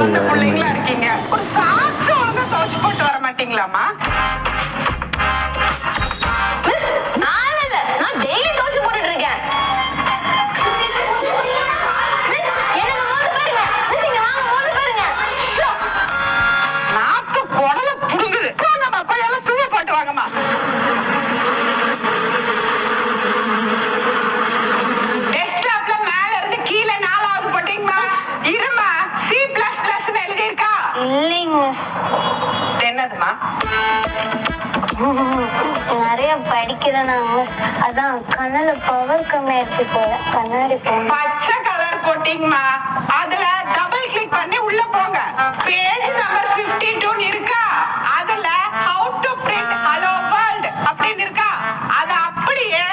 அந்த பிள்ளைங்களா இருக்கீங்க, ஒரு சாக்ஸ் ஒழுங்கா துவைச்சு போட்டு வர மாட்டீங்களாமா? நான் டெய்லி துவைச்சு போட்டுட்டு இருக்கேன். நாக்கு குடல புடுங்குது. வாங்கம்மா, போய் எல்லாம் சூவ போட்டு வாங்கம்மா. டெஸ்க்டாப்ல மேல இருந்து கீழே 4வது போட்டீங்கம்மா. இருமா, C++ எழுதி இருக்கா? இல்லைங்க மிஸ். என்னதுமா? நிறைய படிக்கிறேன் மிஸ். அதான் கண்ணுல பவர் கம்மியாச்சு போல, கண்ணாடி போன. பச்சை கலர் போட்டீங்கம்மா. அதுல டபுள் கிளிக் பண்ணி உள்ள போங்க. பேஜ் நம்பர் 52 இருக்கா? அதுல how to print hello world அப்படின்னு இருக்கா? அத அப்படியே